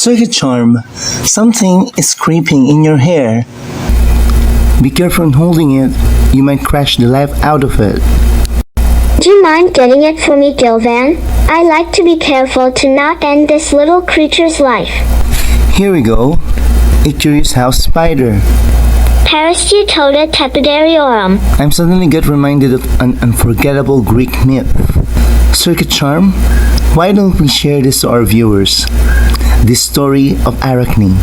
Circuit charm. Something is creeping in your hair. Be careful in holding it. You might crash the life out of it. Do you mind getting it for me, Gilvan? I like to be careful to not end this little creature's life. Here we go. A curious house spider. Parasteatoda tepidariorum. I'm suddenly get reminded of an unforgettable Greek myth. Circuit charm? Why don't we share this to our viewers? The story of Arachne.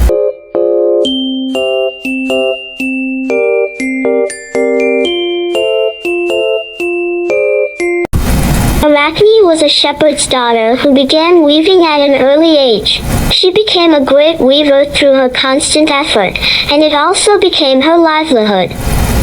Arachne was a shepherd's daughter who began weaving at an early age. She became a great weaver through her constant effort, and it also became her livelihood.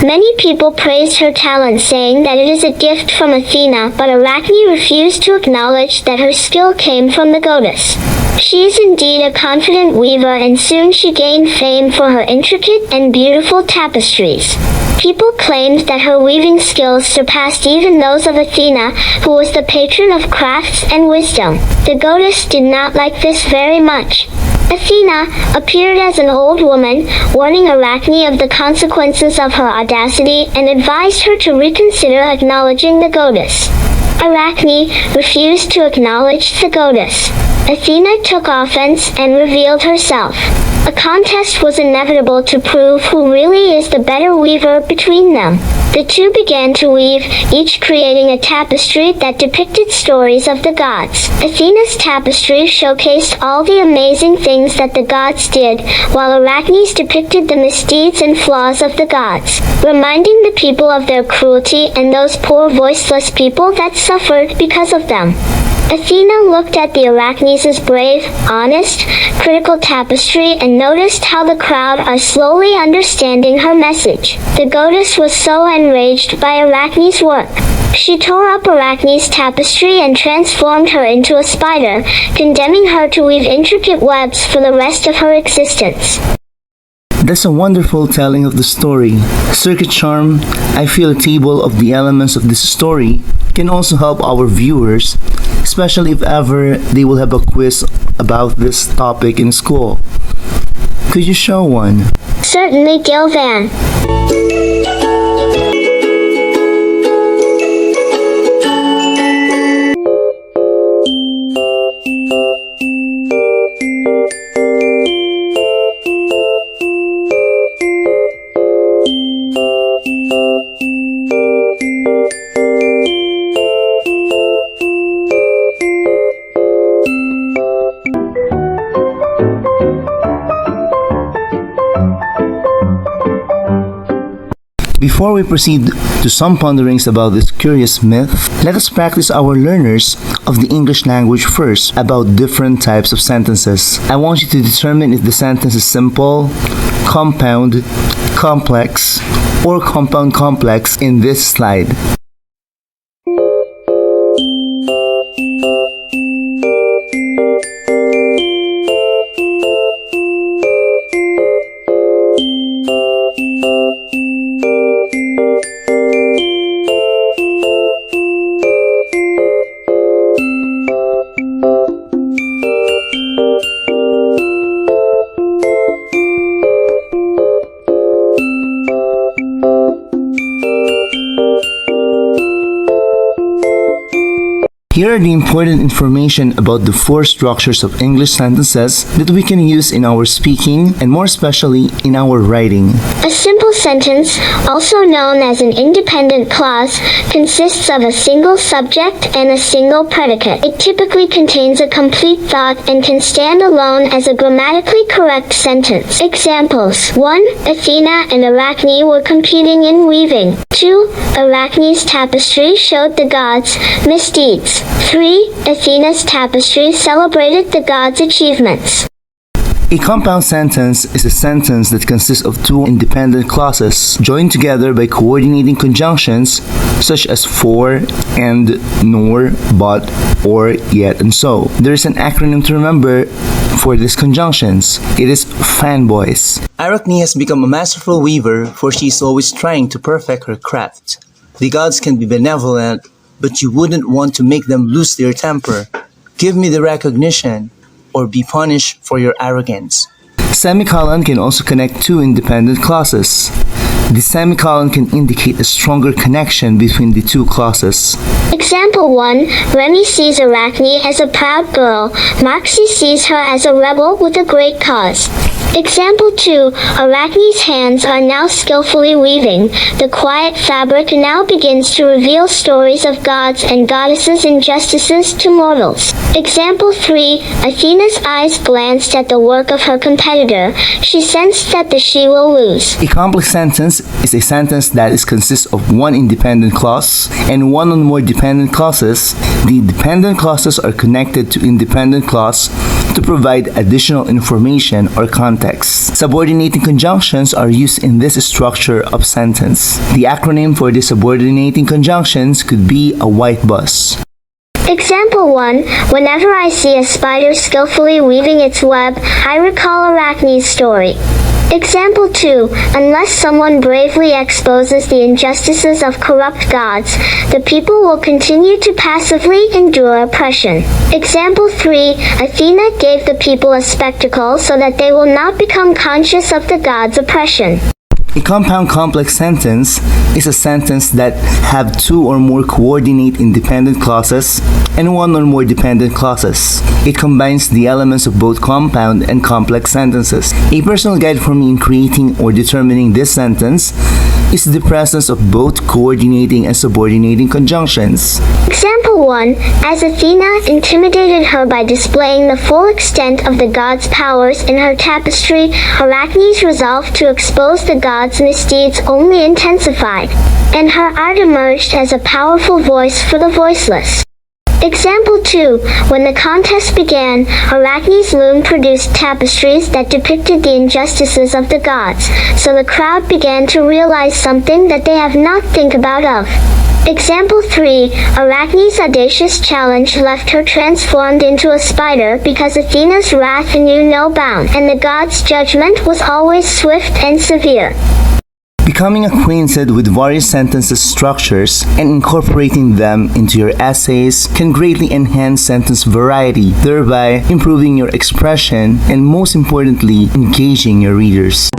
Many people praised her talent, saying that it is a gift from Athena, but Arachne refused to acknowledge that her skill came from the goddess. She is indeed a confident weaver, and soon she gained fame for her intricate and beautiful tapestries. People claimed that her weaving skills surpassed even those of Athena, who was the patron of crafts and wisdom. The goddess did not like this very much. Athena appeared as an old woman, warning Arachne of the consequences of her audacity and advised her to reconsider acknowledging the goddess. Arachne refused to acknowledge the goddess. Athena took offense and revealed herself. A contest was inevitable to prove who really is the better weaver between them. The two began to weave, each creating a tapestry that depicted stories of the gods. Athena's tapestry showcased all the amazing things that the gods did, while Arachne's depicted the misdeeds and flaws of the gods, reminding the people of their cruelty and those poor voiceless people that suffered because of them. Athena looked at the Arachne's brave, honest, critical tapestry and noticed how the crowd are slowly understanding her message. The goddess was so enraged by Arachne's work. She tore up Arachne's tapestry and transformed her into a spider, condemning her to weave intricate webs for the rest of her existence. That's a wonderful telling of the story. Circuit charm, I feel a table of the elements of this story can also help our viewers, especially if ever they will have a quiz about this topic in school. Could you show one? Certainly, Gilvan. Before we proceed to some ponderings about this curious myth, let us practice our learners of the English language first about different types of sentences. I want you to determine if the sentence is simple, compound, complex, or compound-complex in this slide. Here are the important information about the four structures of English sentences that we can use in our speaking and more especially in our writing. A simple sentence, also known as an independent clause, consists of a single subject and a single predicate. It typically contains a complete thought and can stand alone as a grammatically correct sentence. Examples: 1. Athena and Arachne were competing in weaving. 2. Arachne's tapestry showed the gods' misdeeds. 3. Athena's tapestry celebrated the gods' achievements. A compound sentence is a sentence that consists of two independent clauses joined together by coordinating conjunctions such as for, and, nor, but, or, yet, and so. There is an acronym to remember for these conjunctions. It is fanboys. Arachne has become a masterful weaver, for she is always trying to perfect her craft. The gods can be benevolent, but you wouldn't want to make them lose their temper. Give me the recognition, or be punished for your arrogance. Semicolon can also connect two independent clauses. The semicolon can indicate a stronger connection between the two clauses. Example 1. Remy sees Arachne as a proud girl. Moxie sees her as a rebel with a great cause. Example 2. Arachne's hands are now skillfully weaving. The quiet fabric now begins to reveal stories of gods and goddesses' injustices to mortals. Example 3. Athena's eyes glanced at the work of her competitor. She sensed that she will lose. A complex sentence is a sentence that consists of one independent clause and one or more dependent clauses. The dependent clauses are connected to independent clause to provide additional information or context. Subordinating conjunctions are used in this structure of sentence. The acronym for the subordinating conjunctions could be a white bus. Example 1. Whenever I see a spider skillfully weaving its web, I recall Arachne's story. Example 2. Unless someone bravely exposes the injustices of corrupt gods, the people will continue to passively endure oppression. Example 3. Athena gave the people a spectacle so that they will not become conscious of the gods' oppression. A compound complex sentence is a sentence that have two or more coordinate independent clauses and one or more dependent clauses. It combines the elements of both compound and complex sentences. A personal guide for me in creating or determining this sentence is the presence of both coordinating and subordinating conjunctions. Example 1. As Athena intimidated her by displaying the full extent of the gods' powers in her tapestry, Arachne's resolve to expose the gods' misdeeds only intensified, and her art emerged as a powerful voice for the voiceless. Example 2. When the contest began, Arachne's loom produced tapestries that depicted the injustices of the gods, so the crowd began to realize something that they have not think about of. Example 3. Arachne's audacious challenge left her transformed into a spider because Athena's wrath knew no bound, and the gods' judgment was always swift and severe. Becoming acquainted with various sentences structures and incorporating them into your essays can greatly enhance sentence variety, thereby improving your expression and most importantly, engaging your readers.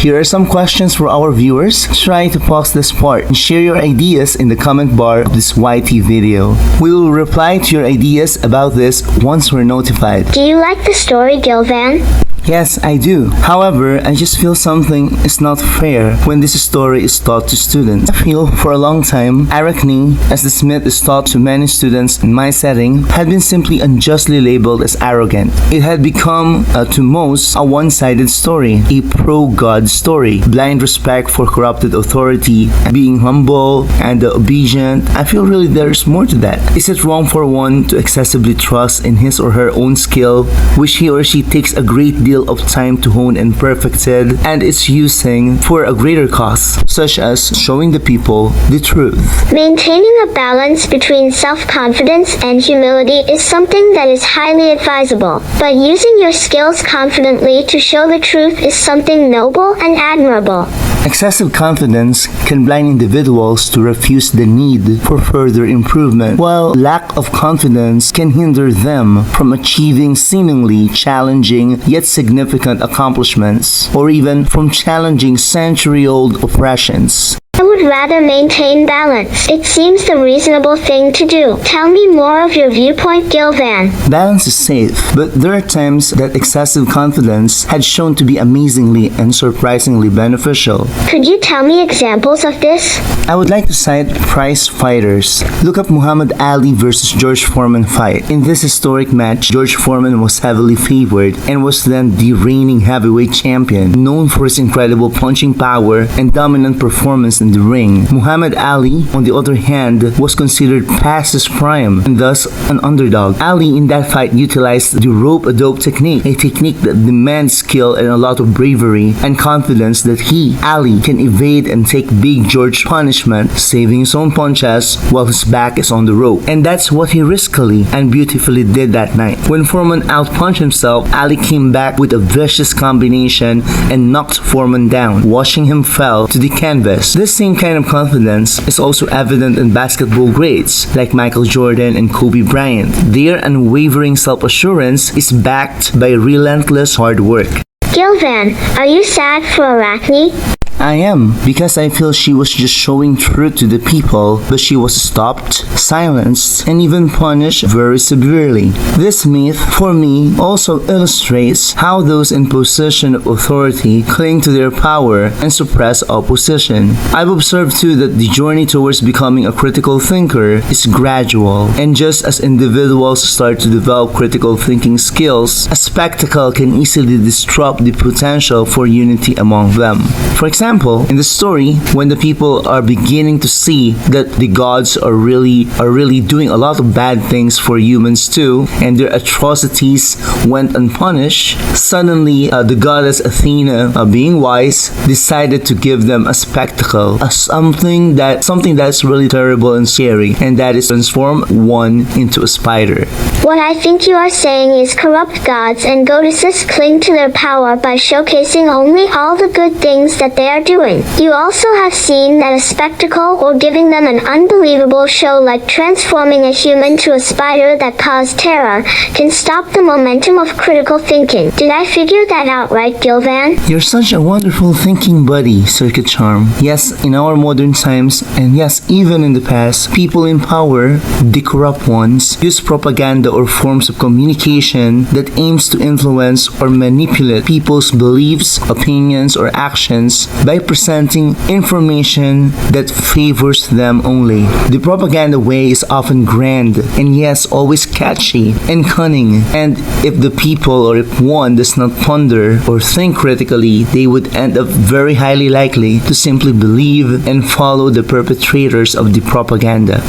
Here are some questions for our viewers. Try to pause this part and share your ideas in the comment bar of this YT video. We will reply to your ideas about this once we're notified. Do you like the story, Gilvan? Yes, I do. However, I just feel something is not fair when this story is taught to students. I feel for a long time, Arachne, as the Smith is taught to many students in my setting, had been simply unjustly labeled as arrogant. It had become, to most, a one-sided story, a pro-God story. Blind respect for corrupted authority, being humble and obedient. I feel really there's more to that. Is it wrong for one to excessively trust in his or her own skill, which he or she takes a great deal of time to hone and perfected, and is using for a greater cause, such as showing the people the truth? Maintaining a balance between self-confidence and humility is something that is highly advisable, but using your skills confidently to show the truth is something noble and admirable. Excessive confidence can blind individuals to refuse the need for further improvement, while lack of confidence can hinder them from achieving seemingly challenging yet significant accomplishments, or even from challenging century-old oppressions. I would rather maintain balance. It seems the reasonable thing to do. Tell me more of your viewpoint, Gilvan. Balance is safe, but there are times that excessive confidence had shown to be amazingly and surprisingly beneficial. Could you tell me examples of this? I would like to cite prize fighters. Look up Muhammad Ali versus George Foreman fight. In this historic match, George Foreman was heavily favored and was then the reigning heavyweight champion, known for his incredible punching power and dominant performance in the ring. Muhammad Ali, on the other hand, was considered past his prime and thus an underdog. Ali in that fight utilized the rope-a-dope technique, a technique that demands skill and a lot of bravery and confidence that he, Ali, can evade and take Big George's punishment, saving his own punches while his back is on the rope. And that's what he riskily and beautifully did that night. When Foreman outpunched himself, Ali came back with a vicious combination and knocked Foreman down, watching him fall to the canvas. This same kind of confidence is also evident in basketball greats like Michael Jordan and Kobe Bryant. Their unwavering self-assurance is backed by relentless hard work. Gilvan, are you sad for Arachne? I am, because I feel she was just showing truth to the people, but she was stopped, silenced, and even punished very severely. This myth, for me, also illustrates how those in position of authority cling to their power and suppress opposition. I've observed too that the journey towards becoming a critical thinker is gradual, and just as individuals start to develop critical thinking skills, a spectacle can easily disrupt the potential for unity among them. For example, in the story, when the people are beginning to see that the gods are really doing a lot of bad things for humans too, and their atrocities went unpunished, suddenly the goddess Athena, being wise, decided to give them a spectacle, something that's really terrible and scary, and that is transform one into a spider. What I think you are saying is corrupt gods and goddesses cling to their power by showcasing only all the good things that they are doing. You also have seen that a spectacle or giving them an unbelievable show like transforming a human to a spider that caused terror can stop the momentum of critical thinking. Did I figure that out right, Gilvan? You're such a wonderful thinking buddy, Circuit Charm. Yes, in our modern times, and yes, even in the past, people in power, the corrupt ones, use propaganda or forms of communication that aims to influence or manipulate people's beliefs, opinions, or actions by presenting information that favors them only. The propaganda way is often grand and yes, always catchy and cunning. And if the people or if one does not ponder or think critically, they would end up very highly likely to simply believe and follow the perpetrators of the propaganda.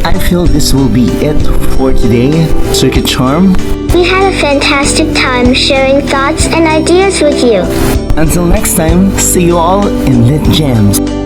I feel this will be it for today, Circuit Charm. We had a fantastic time sharing thoughts and ideas with you. Until next time, see you all in LitJams.